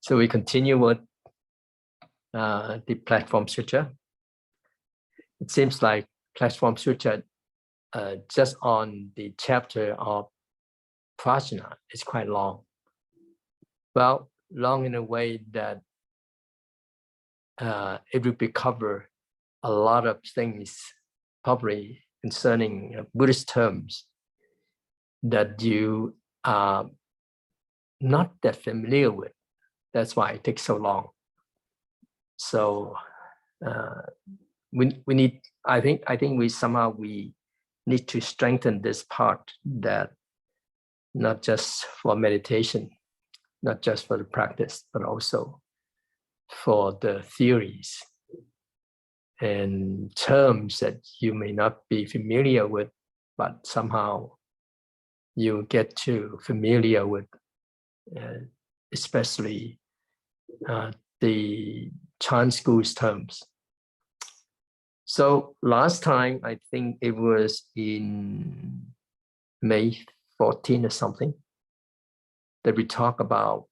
So we continue with the Platform Sutra. It seems like Platform Sutra, just on the chapter of prajna, is quite long. Well, long in a way that it will cover a lot of things, probably concerning Buddhist terms that you are not that familiar with. That's why it takes so long. So we need. I think we need to strengthen this part, that not just for meditation, not just for the practice, but also for the theories and terms that you may not be familiar with, but somehow you get to familiar with, especially the Chan school's terms. So last time, I think it was in May 14 or something, that we talk about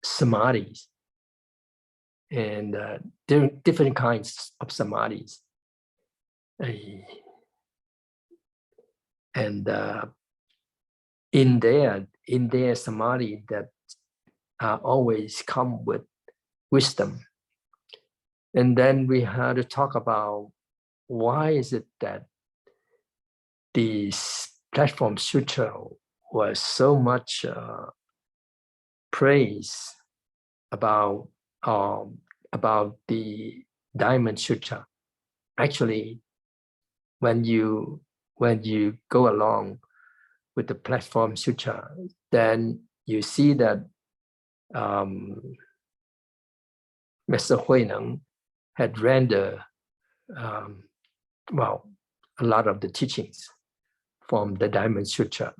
samadhis and different kinds of samadhis. And in their samadhi that always come with wisdom. And then we had to talk about why is it that this Platform Sutra was so much praise about the Diamond Sutra. Actually, when you go along with the Platform Sutra, then you see that Mr. Huineng had rendered well, a lot of the teachings from the Diamond Sutra.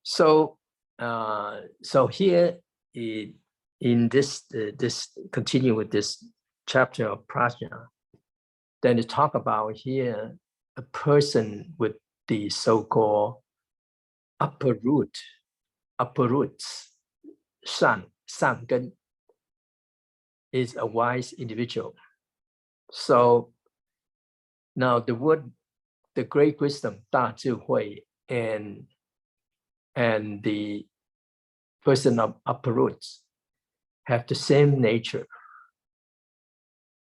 So here in this continue with this chapter of prajna, then to talk about here a person with the so-called upper roots, sangen, is a wise individual. So now the great wisdom, 大智慧, and the person of upper roots have the same nature.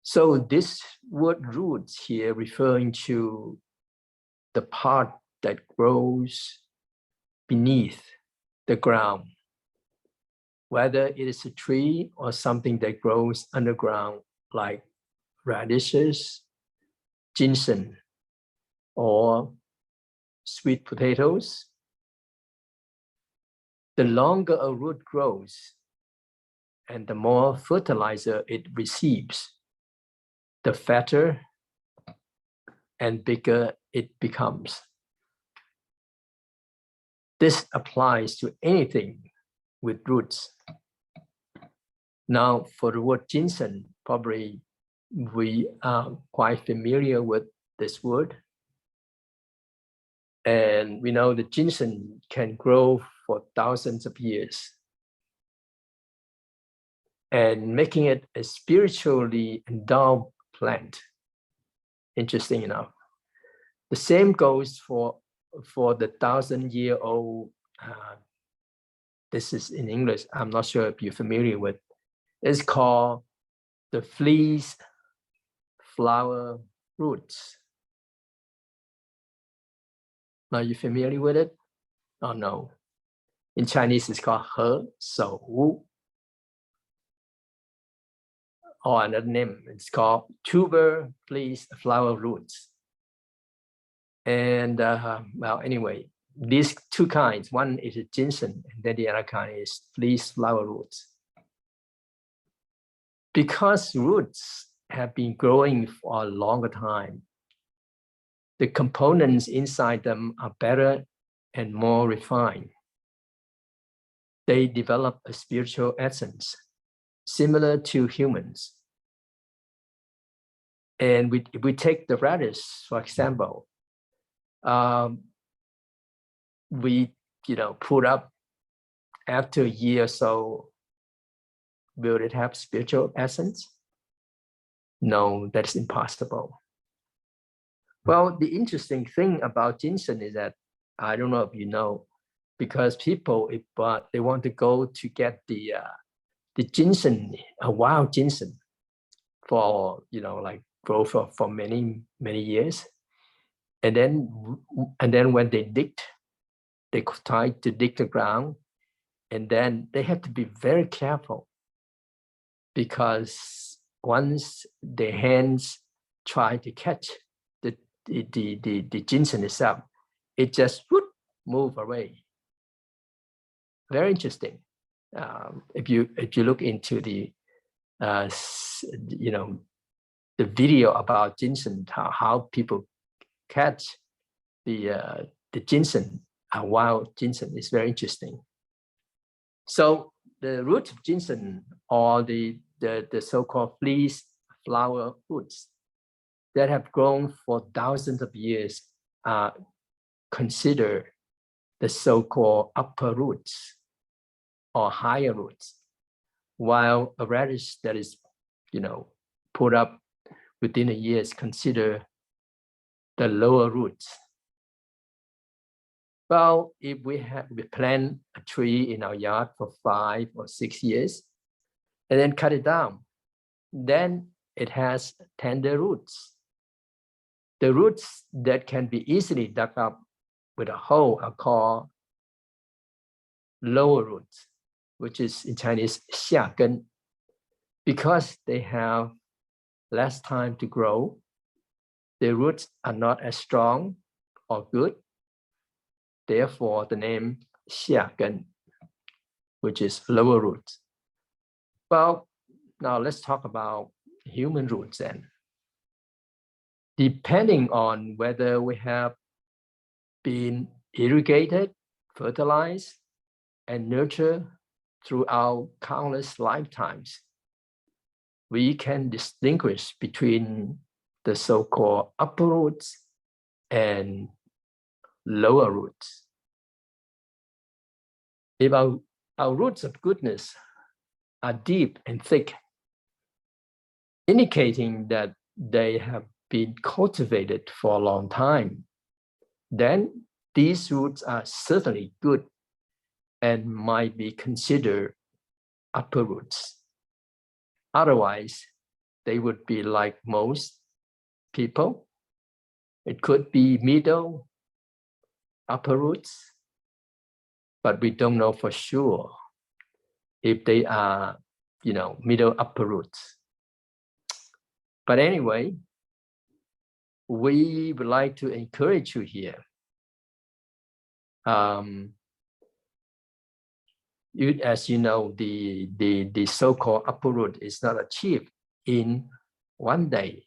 So this word roots here referring to the part that grows beneath the ground, whether it is a tree or something that grows underground, like radishes, ginseng, or sweet potatoes. The longer a root grows and the more fertilizer it receives, the fatter and bigger it becomes. This applies to anything with roots. Now, for the word ginseng, probably we are quite familiar with this word. And we know that ginseng can grow for thousands of years. And making it a spiritually endowed plant, interesting enough. The same goes for the 1,000-year-old, this is in English, I'm not sure if you're familiar with, it's called the fleece flower roots. Are you familiar with it? Oh no. In Chinese, it's called He Shou Wu. Or another name, it's called tuber fleece flower roots. And well, anyway, these two kinds, one is a ginseng, and then the other kind is fleece flower roots. Because roots have been growing for a longer time, the components inside them are better and more refined. They develop a spiritual essence, similar to humans. And if we take the radish, for example, we put up after a year or so, will it have spiritual essence? No, that's impossible. Well, the interesting thing about ginseng is that, I don't know if you know, because people, if they want to go to get the ginseng, a wild ginseng, for like grow for many years, and then when they try to dig the ground, and then they have to be very careful, because once their hands try to catch the ginseng itself, it just would move away. Very interesting. If you look into the the video about ginseng, how people catch the ginseng, wild ginseng, is very interesting. So the roots of ginseng, or the so-called fleece flower roots that have grown for thousands of years, are considered the so-called upper roots or higher roots, while a radish that is put up within a year is considered the lower roots. Well, if we plant a tree in our yard for 5 or 6 years and then cut it down, then it has tender roots. The roots that can be easily dug up with a hoe are called lower roots, which is in Chinese 下根. Because they have less time to grow, the roots are not as strong or good. Therefore, the name 下根, which is lower roots. Well, now let's talk about human roots then. Depending on whether we have been irrigated, fertilized, and nurtured throughout countless lifetimes, we can distinguish between the so-called upper roots and lower roots. If our roots of goodness are deep and thick, indicating that they have been cultivated for a long time, then these roots are certainly good and might be considered upper roots. Otherwise, they would be like most people. It could be middle, upper roots, but we don't know for sure if they are, middle, upper roots. But anyway, we would like to encourage you here. As you know, the so-called upper root is not achieved in one day.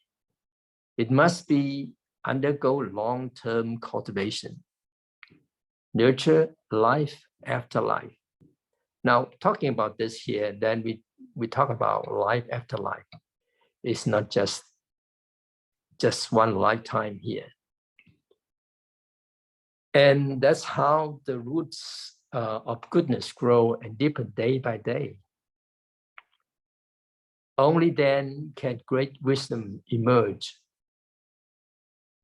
It must be undergo long-term cultivation, nurture life after life. Now, talking about this here, then we talk about life after life. It's not just one lifetime here. And that's how the roots of goodness grow and deepen day by day. Only then can great wisdom emerge.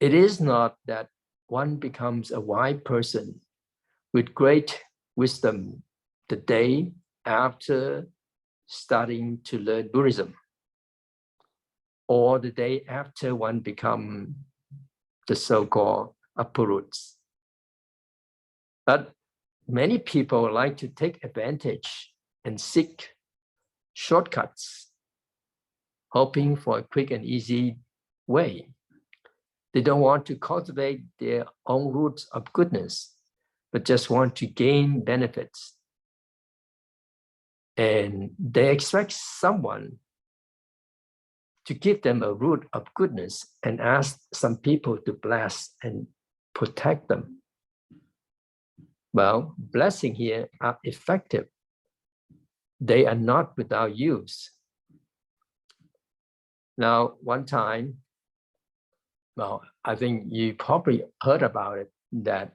It is not that one becomes a wise person with great wisdom the day after starting to learn Buddhism, or the day after one becomes the so-called upper roots. But many people like to take advantage and seek shortcuts, hoping for a quick and easy way. They don't want to cultivate their own roots of goodness, but just want to gain benefits. And they expect someone to give them a root of goodness and ask some people to bless and protect them. Well, blessing here are effective. They are not without use. Now, one time, well, I think you probably heard about it, that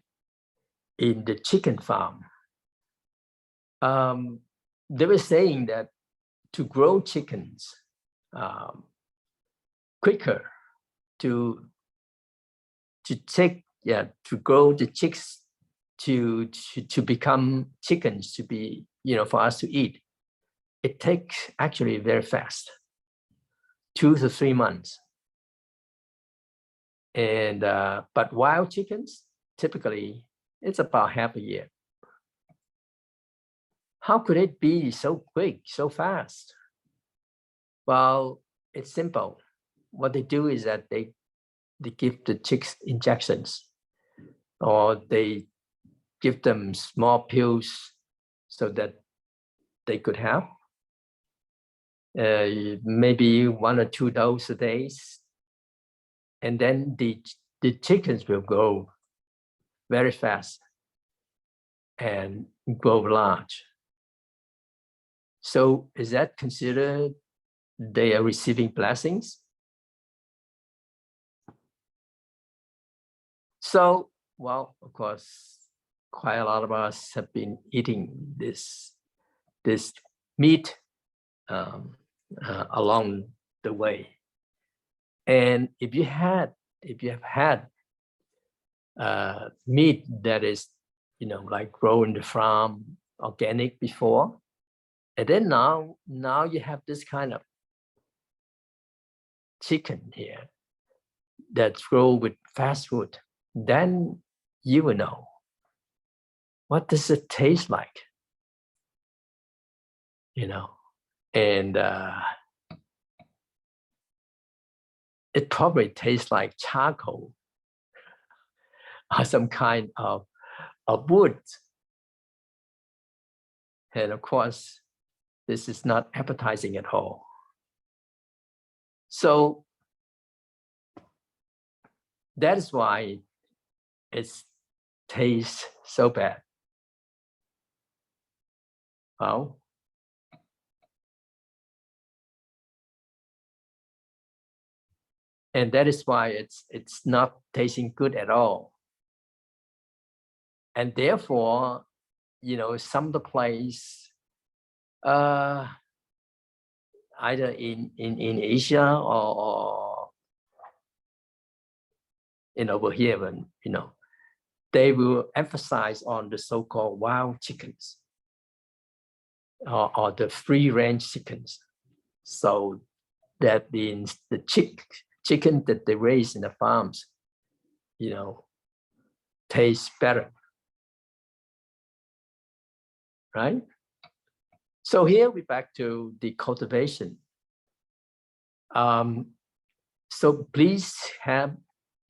in the chicken farm. They were saying that to grow chickens quicker, to grow the chicks to become chickens, to be, for us to eat, it takes actually very fast, 2 to 3 months. And but wild chickens, typically it's about half a year. How could it be so quick, so fast? Well, it's simple. What they do is that they give the chicks injections, or they give them small pills so that they could have maybe 1 or 2 doses a day, and then the chickens will grow very fast and grow large. So is that considered they are receiving blessings? So, well, of course, quite a lot of us have been eating this meat along the way. And if you have had meat that is, like grown in the farm, organic before, and then now you have this kind of chicken here that's grown with fast food, then you will know, what does it taste like? And it probably tastes like charcoal or some kind of wood. And of course, this is not appetizing at all. So that is why it tastes so bad. Well, and that is why it's not tasting good at all. And therefore, some of the place, either in Asia or over here, when they will emphasize on the so-called wild chickens or the free-range chickens. So that means the chicken that they raise in the farms, tastes better, right? So here we're back to the cultivation. So please have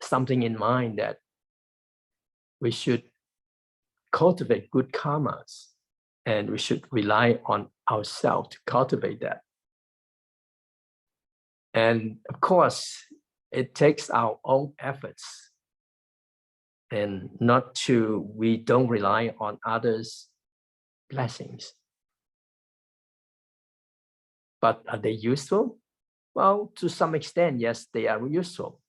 something in mind, that we should cultivate good karmas, and we should rely on ourselves to cultivate that. And of course, it takes our own efforts, and we don't rely on others' blessings. But are they useful? Well, to some extent, yes, they are useful.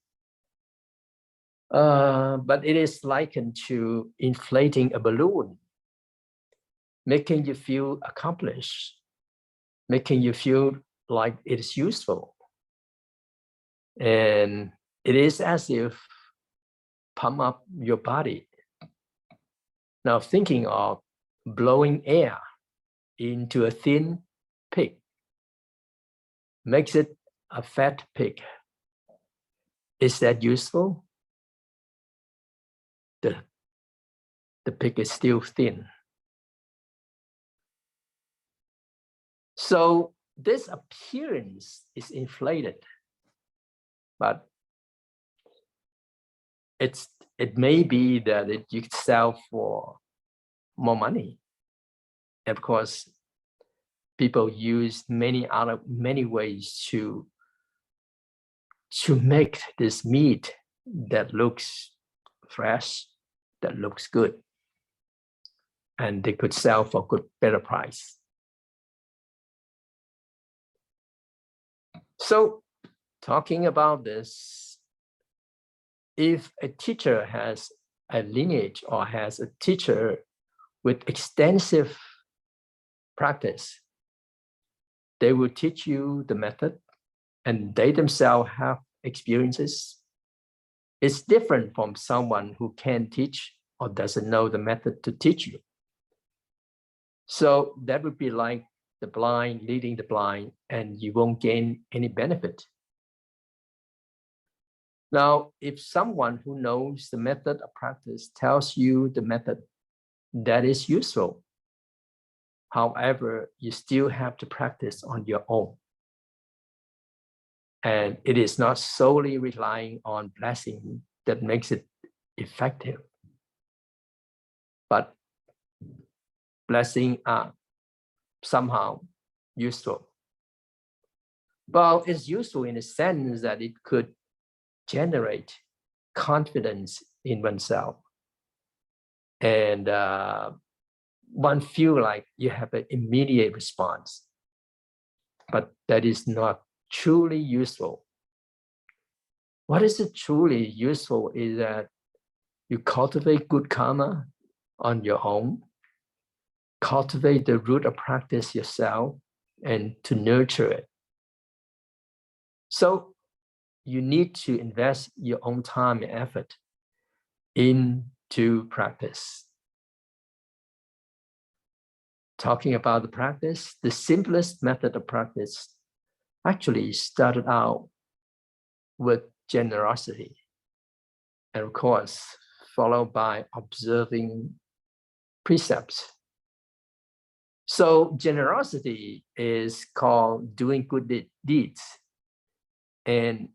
But it is likened to inflating a balloon, making you feel accomplished, making you feel like it is useful. And it is as if pump up your body. Now, thinking of blowing air into a thin pig makes it a fat pig. Is that useful? The pig is still thin. So this appearance is inflated, but it may be that you could sell for more money. Of course, people use many ways to make this meat that looks fresh, that looks good, and they could sell for better price. So, talking about this, if a teacher has a lineage or has a teacher with extensive practice, they will teach you the method, and they themselves have experiences. It's different from someone who can't teach or doesn't know the method to teach you. So that would be like the blind leading the blind, and you won't gain any benefit. Now, if someone who knows the method of practice tells you the method, that is useful. However, you still have to practice on your own. And it is not solely relying on blessing that makes it effective. But blessings are somehow useful. Well, it's useful in the sense that it could generate confidence in oneself. And one feel like you have an immediate response, but that is not truly useful. What is it truly useful is that you cultivate good karma on your own, cultivate the root of practice yourself, and to nurture it. So you need to invest your own time and effort into practice. Talking about the practice, the simplest method of practice actually started out with generosity, and of course, followed by observing precepts. So generosity is called doing good deeds, and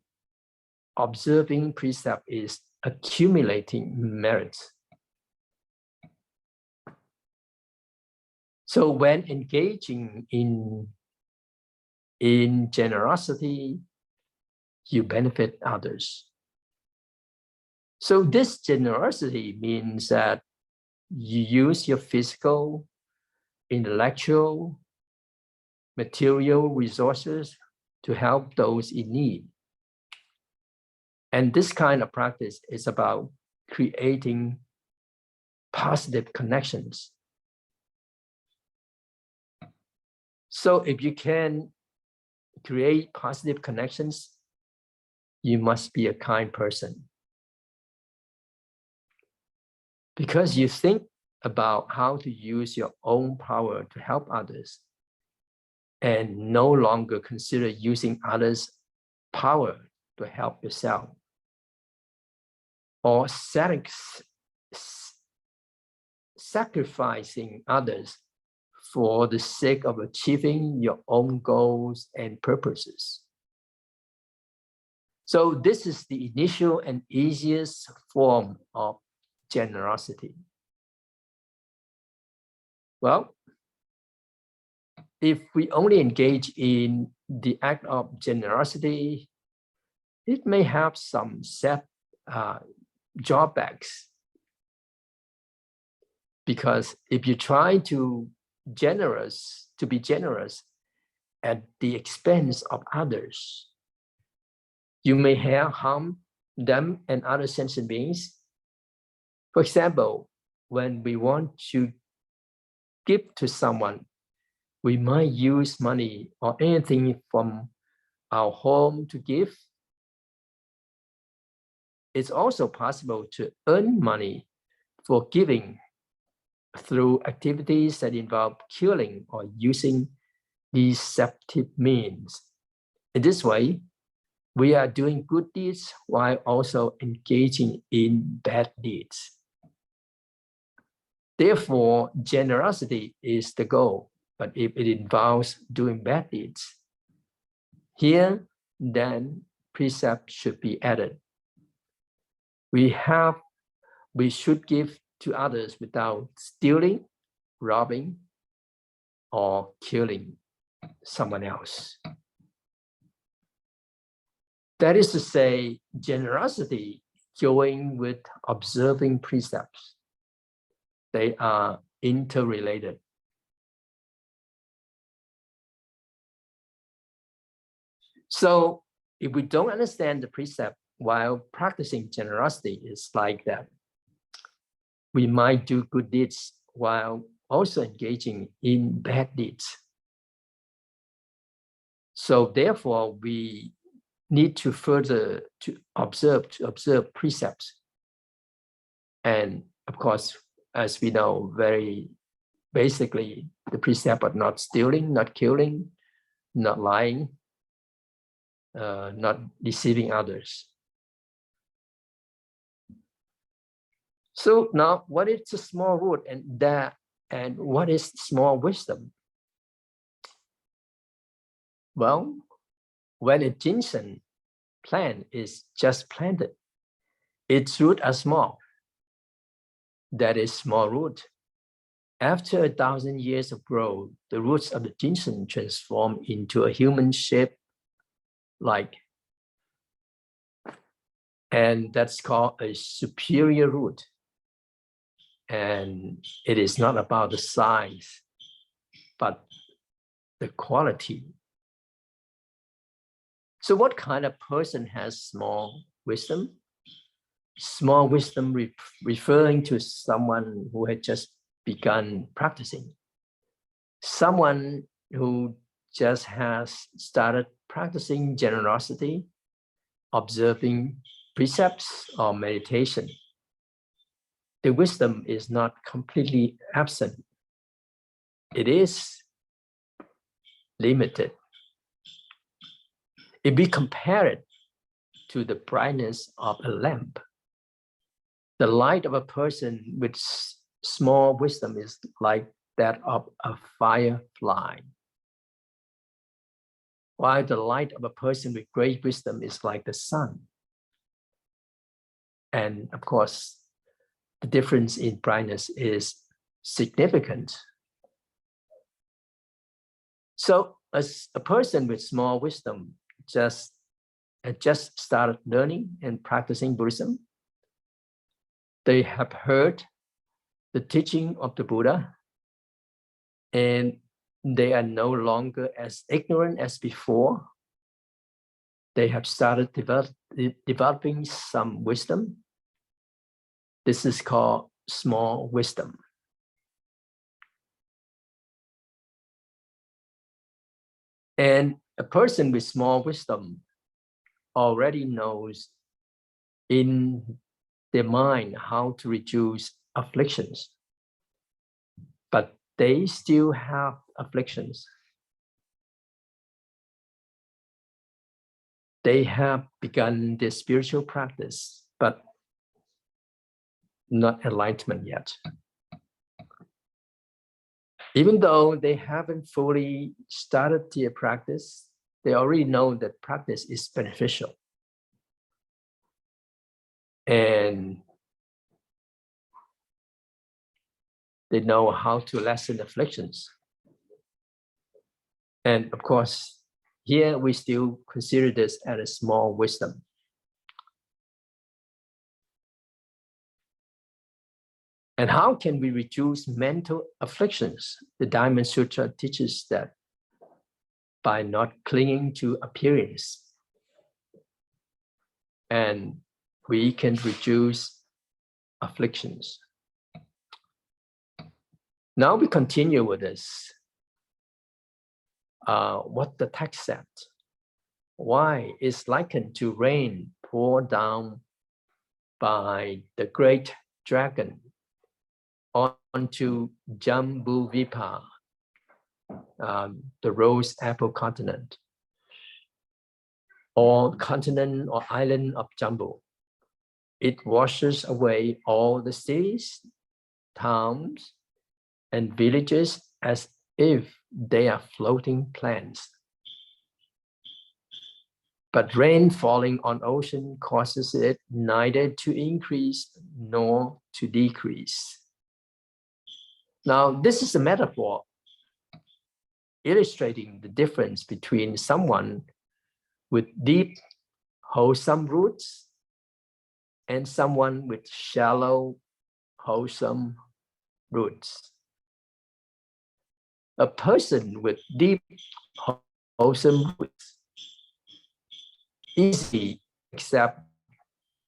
observing precept is accumulating merits. So when engaging in generosity, you benefit others. So this generosity means that you use your physical, intellectual, material resources to help those in need. And this kind of practice is about creating positive connections. So if you can create positive connections, you must be a kind person. Because you think about how to use your own power to help others and no longer consider using others' power to help yourself, or sacrificing others for the sake of achieving your own goals and purposes. So this is the initial and easiest form of generosity. Well, if we only engage in the act of generosity, it may have some set drawbacks. Because if you try to be generous at the expense of others, you may harm them and other sentient beings. For example, when we want to give to someone, we might use money or anything from our home to give. It's also possible to earn money for giving through activities that involve killing or using deceptive means. In this way, we are doing good deeds while also engaging in bad deeds. Therefore, generosity is the goal, but if it involves doing bad deeds, here then precept should be added. We should give to others without stealing, robbing, or killing someone else. That is to say, generosity going with observing precepts. They are interrelated. So if we don't understand the precept while practicing generosity, it's like that. we might do good deeds while also engaging in bad deeds. So therefore, we need to further to observe precepts. And of course, as we know, very basically, the precept are not stealing, not killing, not lying, not deceiving others. So now, what is a small root, and what is small wisdom? Well, when a ginseng plant is just planted, its roots are small. That is small root. After 1,000 years of growth, the roots of the ginseng transform into a human shape, and that's called a superior root. And it is not about the size, but the quality. So what kind of person has small wisdom? Small wisdom referring to someone who had just begun practicing. Someone who just has started practicing generosity, observing precepts or meditation. The wisdom is not completely absent. It is limited. If we compare it to the brightness of a lamp, the light of a person with small wisdom is like that of a firefly, while the light of a person with great wisdom is like the sun. And of course, the difference in brightness is significant. So as a person with small wisdom just started learning and practicing Buddhism, they have heard the teaching of the Buddha, and they are no longer as ignorant as before. They have started developing some wisdom. This is called small wisdom. And a person with small wisdom already knows in their mind how to reduce afflictions, but they still have afflictions. They have begun their spiritual practice, but not enlightenment yet. Even though they haven't fully started their practice, they already know that practice is beneficial. And they know how to lessen afflictions. And of course, here we still consider this as a small wisdom. And how can we reduce mental afflictions? The Dharma Sutra teaches that by not clinging to appearance. And we can reduce afflictions. Now we continue with this. What the text said. Why is likened to rain poured down by the great dragon onto Jambuvipa, the rose apple continent, or continent or island of Jambu. It washes away all the cities, towns, and villages as if they are floating plants. But rain falling on ocean causes it neither to increase nor to decrease. Now, this is a metaphor illustrating the difference between someone with deep, wholesome roots and someone with shallow, wholesome roots. A person with deep, wholesome roots easily accept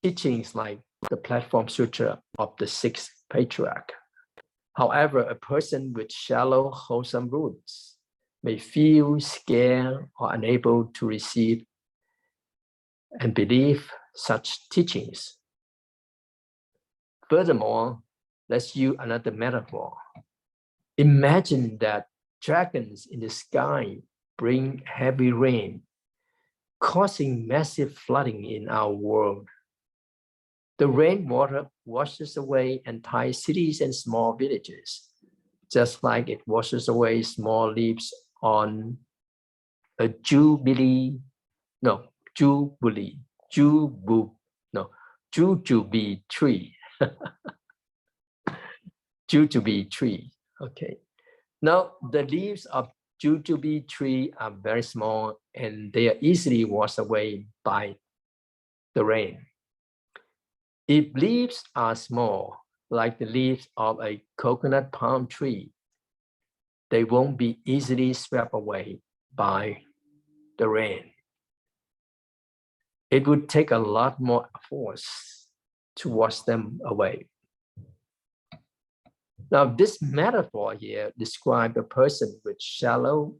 teachings like the Platform Sutra of the 6 patriarch. However, a person with shallow, wholesome roots may feel scared or unable to receive and believe such teachings. Furthermore, let's use another metaphor. Imagine that dragons in the sky bring heavy rain, causing massive flooding in our world. The rainwater washes away entire cities and small villages, just like it washes away small leaves on a jujube tree. Jujube tree. Okay. Now the leaves of jujube tree are very small and they are easily washed away by the rain. If leaves are small, like the leaves of a coconut palm tree, they won't be easily swept away by the rain. It would take a lot more force to wash them away. Now, this metaphor here describes a person with shallow,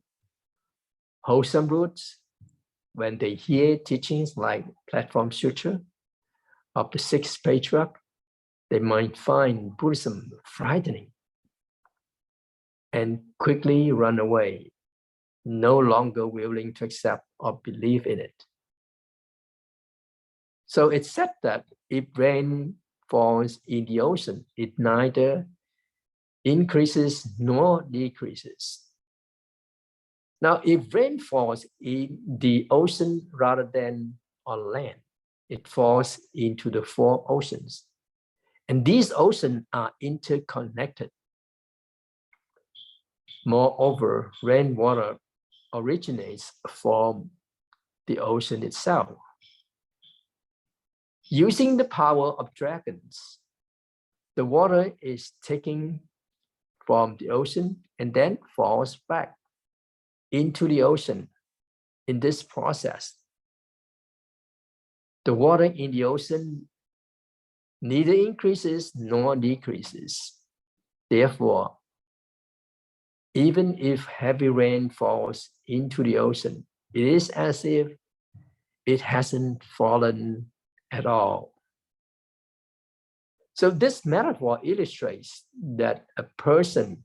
wholesome roots. When they hear teachings like Platform Sutra of the sixth patriarch, they might find Buddhism frightening and quickly run away, no longer willing to accept or believe in it. So it's said that if rain falls in the ocean, it neither increases nor decreases. Now, if rain falls in the ocean rather than on land, it falls into the four oceans. And these oceans are interconnected. Moreover, rainwater originates from the ocean itself. Using the power of dragons, the water is taken from the ocean and then falls back into the ocean. In this process, the water in the ocean neither increases nor decreases. Therefore, even if heavy rain falls into the ocean, it is as if it hasn't fallen at all. So this metaphor illustrates that a person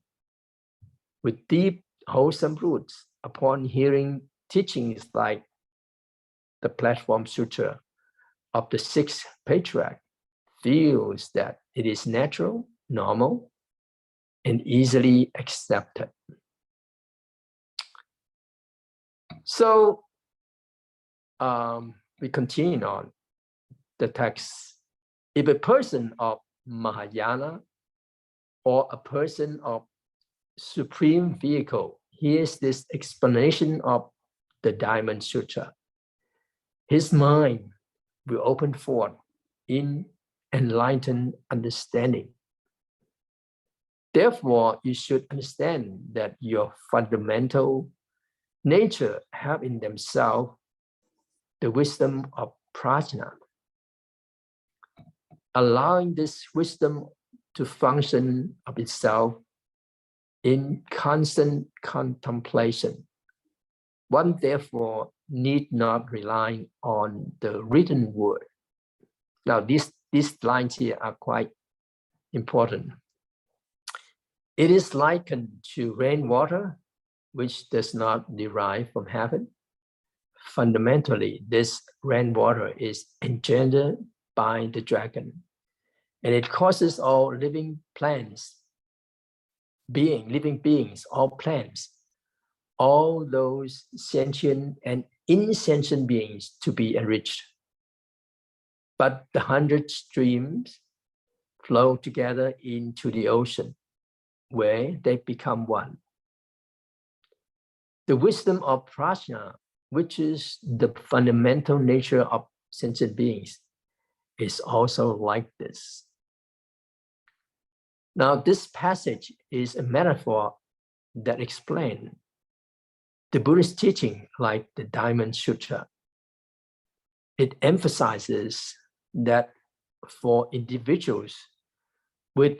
with deep, wholesome roots, upon hearing teachings like the Platform Sutra of the sixth patriarch, feels that it is natural, normal, and easily accepted. So we continue on the text. If a person of Mahayana or a person of supreme vehicle hears this explanation of the Diamond Sutra, his mind will open forth in enlightened understanding. Therefore, you should understand that your fundamental nature have in themselves the wisdom of prajna. Allowing this wisdom to function of itself in constant contemplation, one therefore need not rely on the written word. Now, these lines here are quite important. It is likened to rainwater, which does not derive from heaven. Fundamentally, this rainwater is engendered by the dragon, and it causes all living plants, living beings, all plants, all those sentient and insentient beings to be enriched. But the 100 streams flow together into the ocean, where they become one. The wisdom of prajna, which is the fundamental nature of sentient beings, is also like this. Now, this passage is a metaphor that explains the Buddhist teaching like the Diamond Sutra. It emphasizes that for individuals with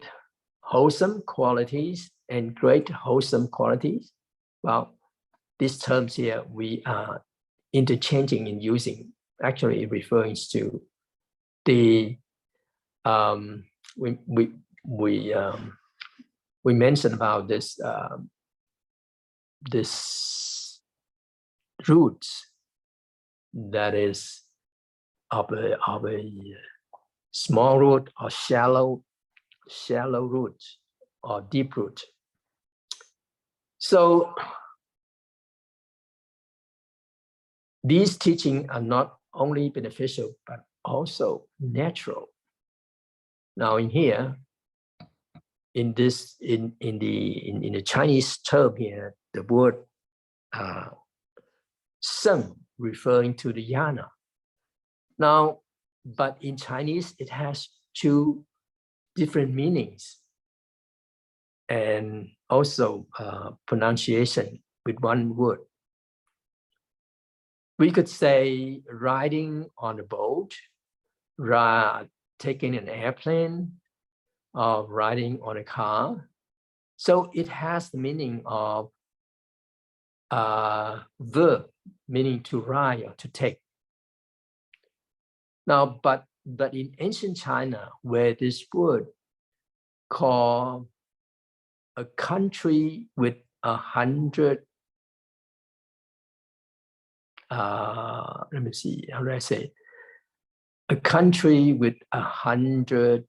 wholesome qualities and great wholesome qualities. Well, these terms here we are interchanging in using, actually referring to the we mentioned about this this root that is of a small root or shallow root or deep root. So these teachings are not only beneficial but also natural. Now in here, in the Chinese term here, the word "seng" referring to the yana. Now, but in Chinese it has two different meanings and also pronunciation with one word. We could say riding on a boat, taking an airplane, or riding on a car. So it has the meaning of verb, meaning to ride or to take. Now, but in ancient China, where this word called a country with 100, let me see, how do I say? A country with 100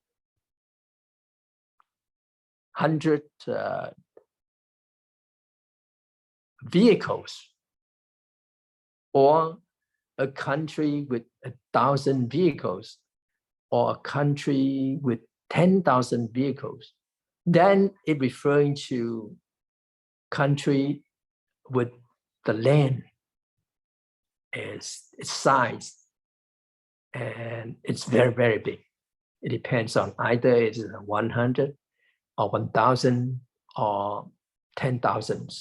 vehicles, or a country with 1,000 vehicles, or a country with 10,000 vehicles, then it referring to country with the land, its size, and it's very, very big. It depends on either it's 100 or 1,000 or 10,000.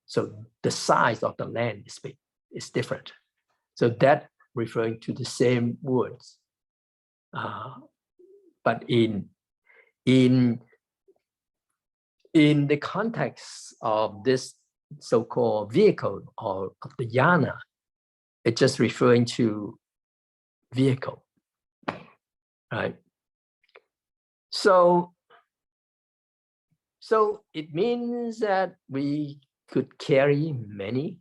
So the size of the land is big, it's different. So that referring to the same words. But in the context of this so-called vehicle or of the yana, it's just referring to vehicle, right? So it means that we could carry many.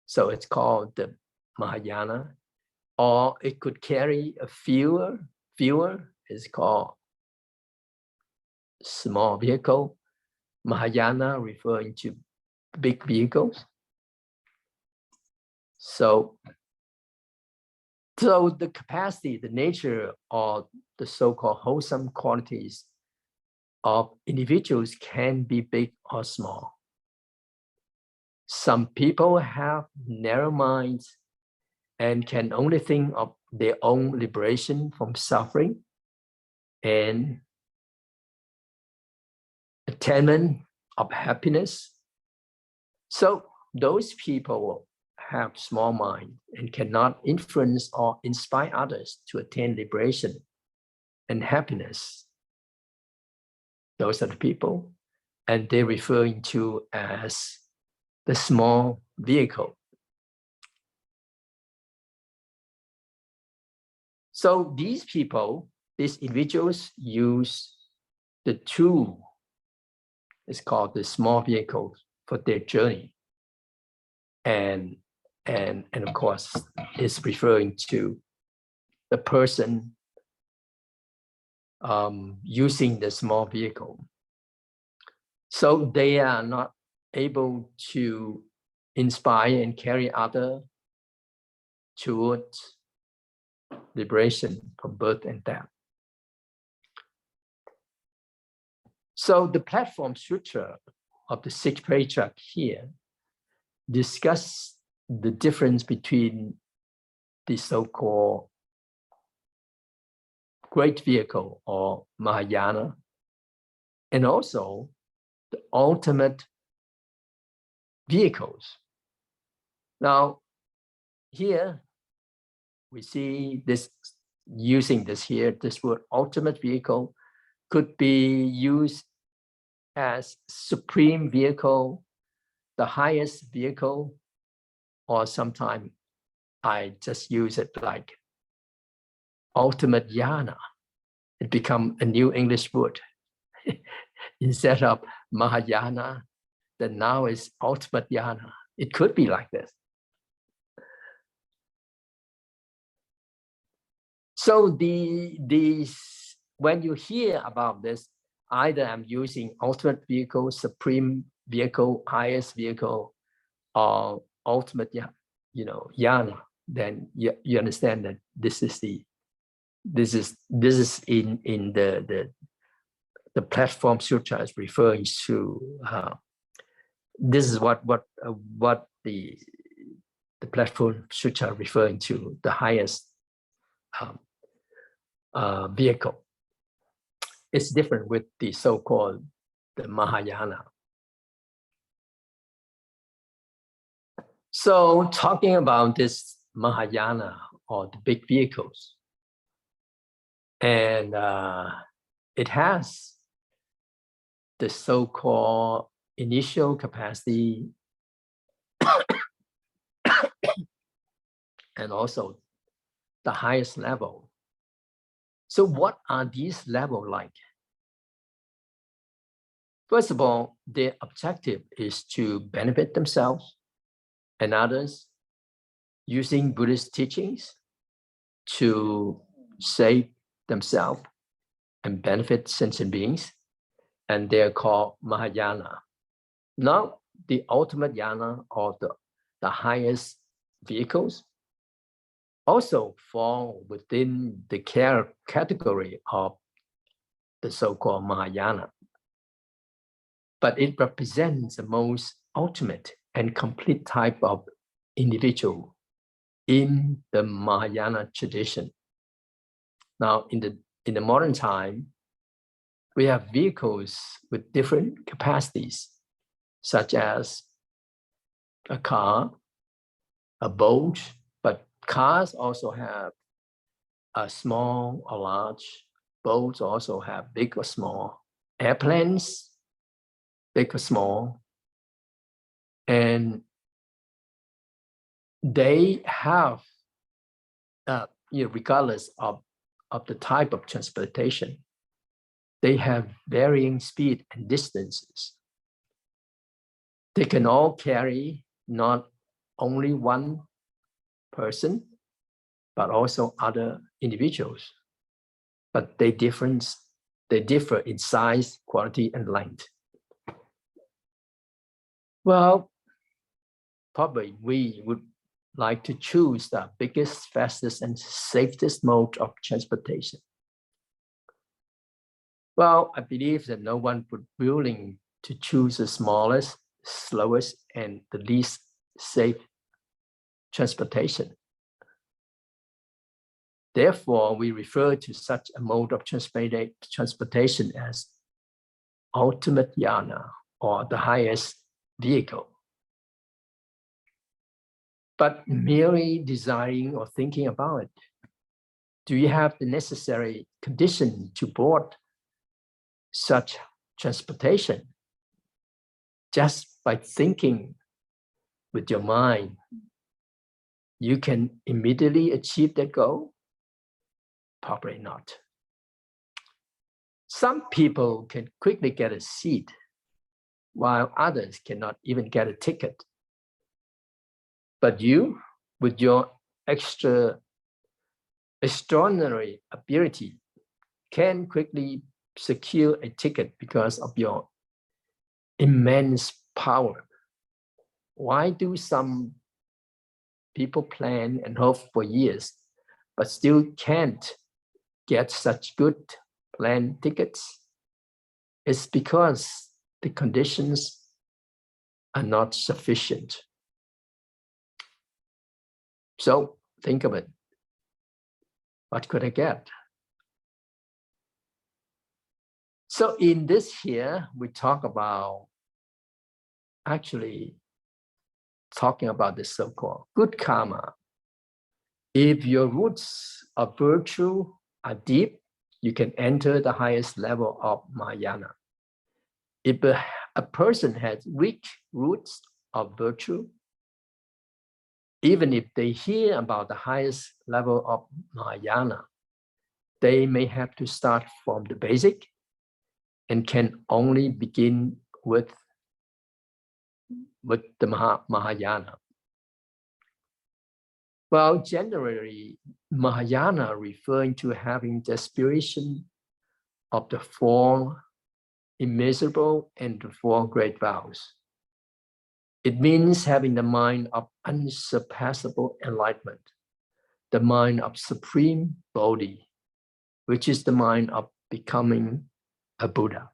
So it's called the Mahayana, or it could carry a fewer is called small vehicle. Mahayana referring to big vehicles. So the capacity, the nature of the so-called wholesome qualities of individuals can be big or small. Some people have narrow minds and can only think of their own liberation from suffering and attainment of happiness. So those people have small mind and cannot influence or inspire others to attain liberation and happiness. Those are the people, and they're referring to as the small vehicle. So these people, these individuals, use the tool, it's called the small vehicle, for their journey. And of course, it's referring to the person using the small vehicle. So they are not able to inspire and carry others towards liberation from birth and death. So the platform sutra of the sixth patriarch here discuss the difference between the so-called great vehicle or Mahayana and also the ultimate vehicles. Now, here we see this, using this here, this word ultimate vehicle could be used as supreme vehicle, the highest vehicle, or sometimes I just use it like ultimate jhana. It become a new English word. Instead of Mahayana, then now is ultimate jhana. It could be like this. So when you hear about this, either I'm using ultimate vehicle, supreme vehicle, highest vehicle, or ultimate, jhana, then you understand that this is in the platform sutra is referring to. This is what the platform sutra referring to, the highest vehicle. It's different with the so-called the Mahayana. So talking about this Mahayana or the big vehicles, and it has the so-called initial capacity and also the highest level. So what are these levels like? First of all, their objective is to benefit themselves and others using Buddhist teachings to save themselves and benefit sentient beings, and they're called Mahayana. Now, the ultimate jhana or the highest vehicles also fall within the category of the so-called Mahayana. But it represents the most ultimate and complete type of individual in the Mahayana tradition. Now, in the modern time, we have vehicles with different capacities, such as a car, a boat, but cars also have a small or large. Boats also have big or small. Airplanes, big or small. And they have, regardless of the type of transportation, they have varying speed and distances. They can all carry not only one person, but also other individuals. But they differ in size, quality, and length. Well, probably we would like to choose the biggest, fastest, and safest mode of transportation. Well, I believe that no one would be willing to choose the smallest, slowest, and the least safe transportation. Therefore, we refer to such a mode of transportation as ultimate jhana, or the highest vehicle. But merely desiring or thinking about it, do you have the necessary condition to board such transportation? Just by thinking with your mind, you can immediately achieve that goal? Probably not. Some people can quickly get a seat, while others cannot even get a ticket. But you, with your extraordinary ability, can quickly secure a ticket because of your immense power. Why do some people plan and hope for years, but still can't get such good plane tickets? It's because the conditions are not sufficient. So think of it. What could I get? So in this here, we talk about actually talking about the so-called good karma. If your roots of virtue are deep you can enter the highest level of Mahayana. If a person has weak roots of virtue, even if they hear about the highest level of Mahayana, they may have to start from the basic and can only begin with the Mahayana. Well, generally, Mahayana referring to having the aspiration of the four immeasurable and the four great vows. It means having the mind of unsurpassable enlightenment, the mind of supreme Bodhi, which is the mind of becoming a Buddha.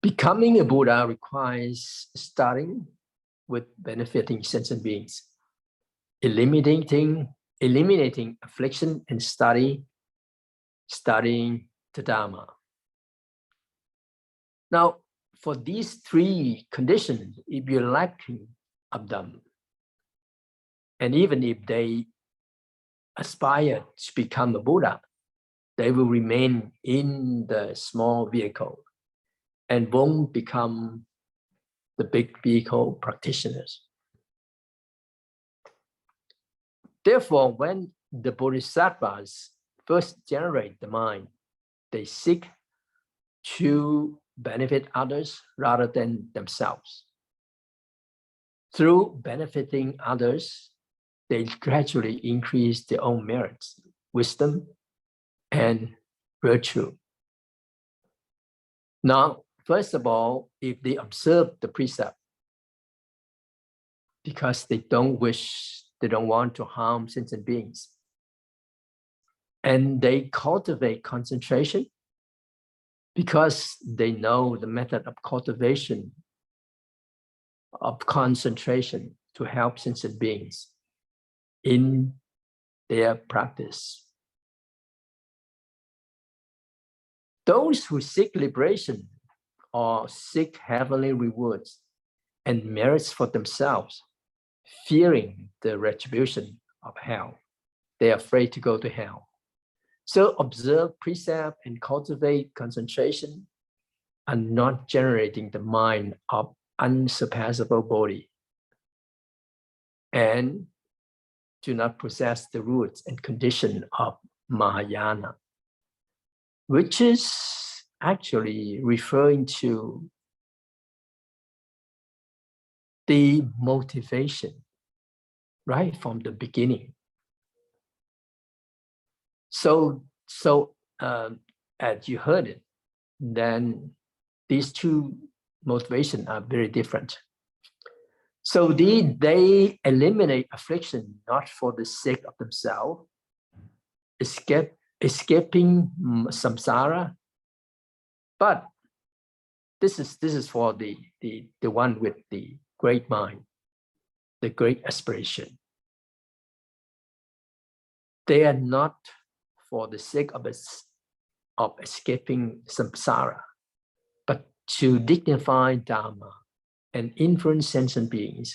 Becoming a Buddha requires starting with benefiting sentient beings, eliminating affliction, and studying the Dharma. Now, for these three conditions, if you're lacking of them, and even if they aspire to become a Buddha, they will remain in the small vehicle and won't become the big vehicle practitioners. Therefore, when the Bodhisattvas first generate the mind, they seek to benefit others rather than themselves. Through benefiting others, they gradually increase their own merits, wisdom, and virtue. Now, first of all, if they observe the precept, because they don't want to harm sentient beings, and they cultivate concentration, because they know the method of cultivation of concentration to help sentient beings in their practice. Those who seek liberation or seek heavenly rewards and merits for themselves, fearing the retribution of hell, they are afraid to go to hell. So observe precept and cultivate concentration and not generating the mind of unsurpassable Bodhi, and do not possess the roots and condition of Mahayana, which is actually referring to the motivation right from the beginning. So as you heard it, then these two motivations are very different. So they eliminate affliction not for the sake of themselves, escaping samsara, but this is for the one with the great mind, the great aspiration. They are not for the sake of escaping samsara, but to dignify Dharma and influence sentient beings,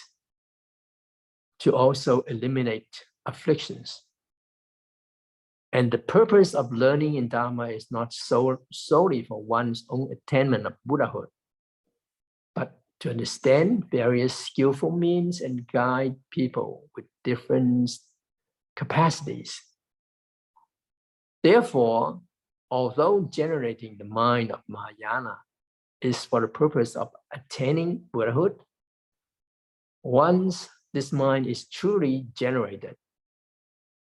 to also eliminate afflictions. And the purpose of learning in Dharma is not solely for one's own attainment of Buddhahood, but to understand various skillful means and guide people with different capacities. Therefore, although generating the mind of Mahayana is for the purpose of attaining Buddhahood, once this mind is truly generated,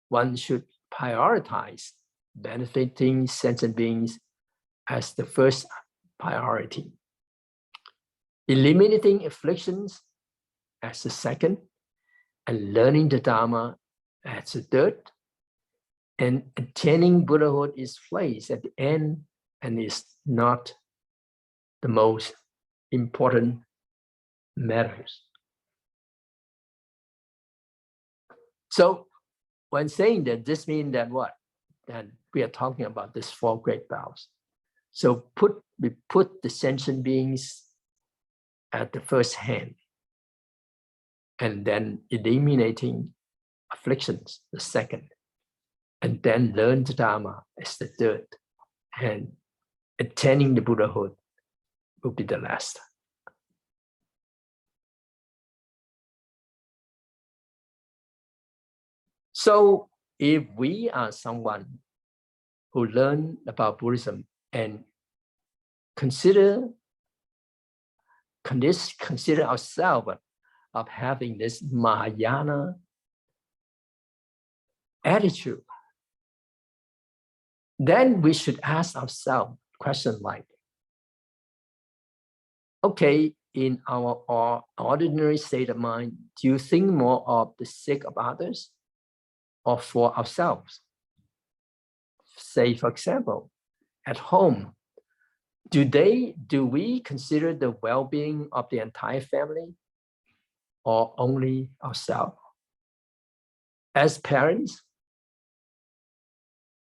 one should prioritize benefiting sentient beings as the first priority, eliminating afflictions as the second, and learning the Dharma as the third, and attaining Buddhahood is placed at the end and is not the most important matters. So when saying that, this means that what? That we are talking about these four great vows. So we put the sentient beings at the first hand, and then eliminating afflictions, the second, and then learn the Dharma as the third, and attaining the Buddhahood will be the last. So if we are someone who learn about Buddhism and consider ourselves of having this Mahayana attitude, then we should ask ourselves questions like, okay, in our ordinary state of mind, do you think more of the sake of others or for ourselves? Say, for example, at home, do we consider the well-being of the entire family or only ourselves? As parents,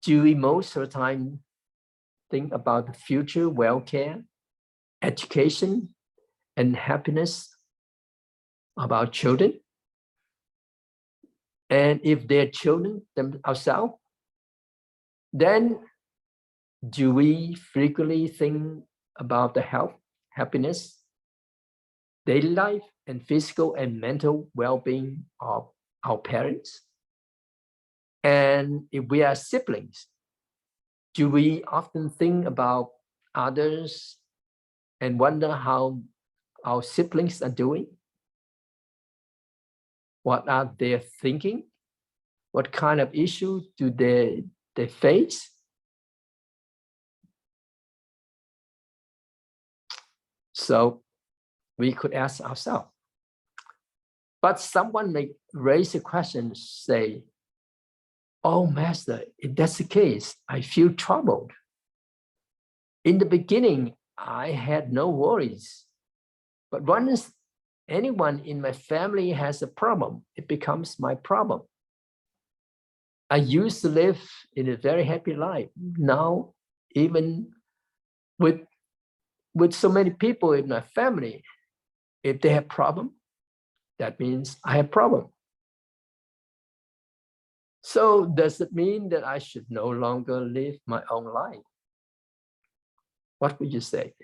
do we most of the time think about the future welfare, education, and happiness of our children? And if they're children ourselves, then do we frequently think about the health, happiness, daily life, and physical and mental well-being of our parents? And if we are siblings, do we often think about others and wonder how our siblings are doing? What are they thinking? What kind of issues do they face? So we could ask ourselves. But someone may raise a question, say, oh, Master, if that's the case, I feel troubled. In the beginning, I had no worries. But once anyone in my family has a problem, it becomes my problem. I used to live in a very happy life. Now, even with so many people in my family, if they have problem, that means I have problem. So does it mean that I should no longer live my own life? What would you say?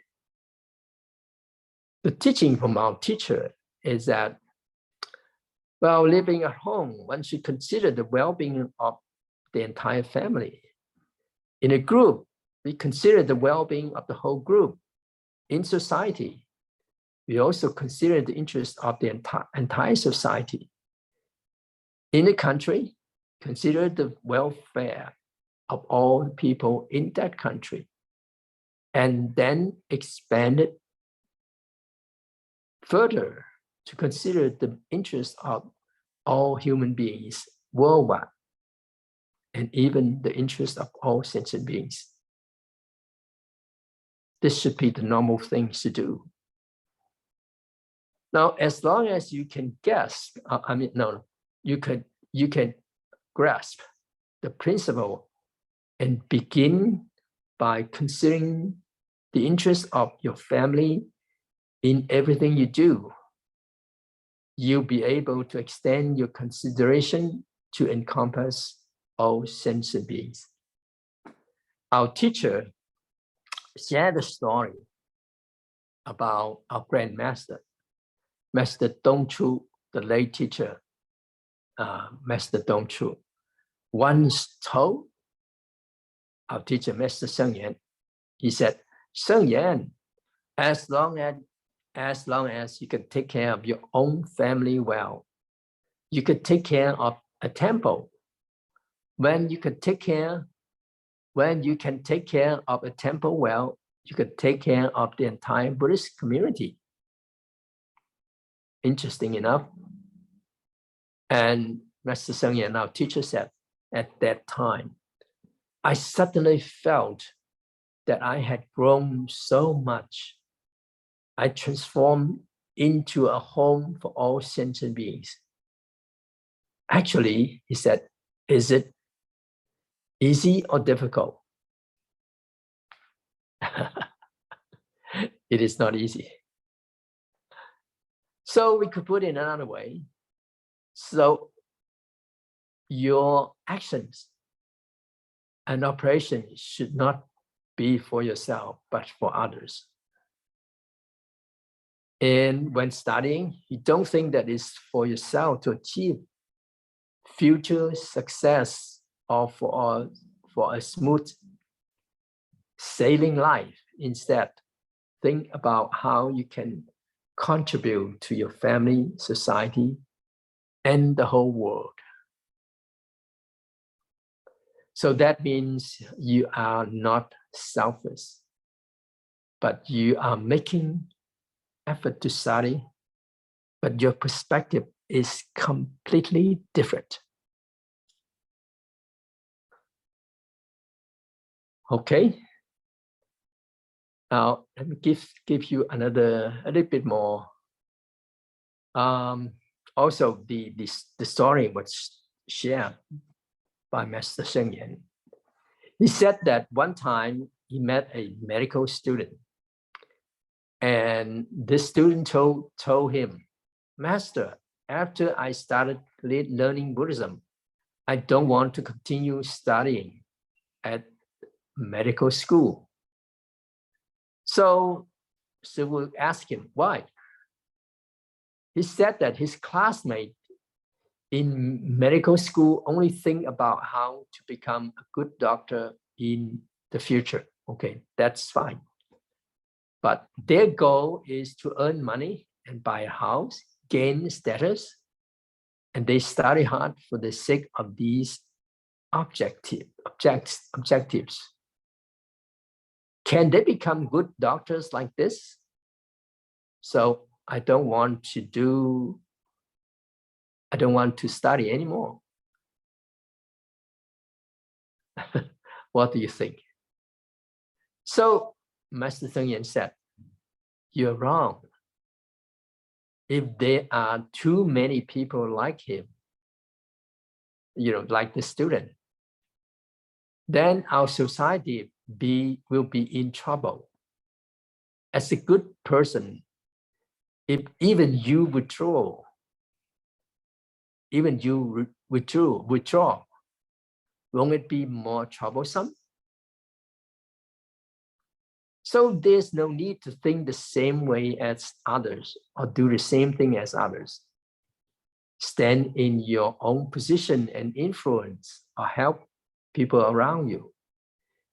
The teaching from our teacher is that while living at home, one should consider the well-being of the entire family. In a group, we consider the well-being of the whole group. In society, we also consider the interest of the entire society. In a country, consider the welfare of all people in that country, and then expand it further to consider the interest of all human beings worldwide, and even the interest of all sentient beings. This should be the normal things to do. Now, as long as you can you can grasp the principle and begin by considering the interest of your family in everything you do, you'll be able to extend your consideration to encompass all sentient beings. Our teacher shared a story about our grandmaster, Master Dongchu, the late teacher, Master Dongchu, once told our teacher, Master Sheng Yan, he said, Sheng Yan, as long as you can take care of your own family well, you could take care of a temple. When you can take care of a temple well, you could take care of the entire Buddhist community. Interesting enough. And Master Sheng Yan, our teacher, said, at that time, I suddenly felt that I had grown so much. I transformed into a home for all sentient beings. Actually, he said, is it easy or difficult? It is not easy. So we could put it another way. So your actions an operation should not be for yourself, but for others. And when studying, you don't think that it's for yourself to achieve future success or for a smooth sailing life. Instead, think about how you can contribute to your family, society, and the whole world. So that means you are not selfish, but you are making effort to study, but your perspective is completely different. Okay. Now let me give you a little bit more. Also, the story was shared by Master Sheng Yen. He said that one time he met a medical student, and this student told him, "Master, after I started learning Buddhism, I don't want to continue studying at medical school." So we asked him why. He said that his classmate in medical school only think about how to become a good doctor in the future. Okay, that's fine. But their goal is to earn money and buy a house, gain status, and they study hard for the sake of these objectives. Can they become good doctors like this? So I don't want to study anymore. What do you think? So Master Sheng Yen said, "You're wrong. If there are too many people like him, like the student, then our society will be in trouble. As a good person, if even you withdraw, won't it be more troublesome? So there's no need to think the same way as others or do the same thing as others. Stand in your own position and influence or help people around you.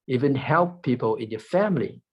Even help people in your family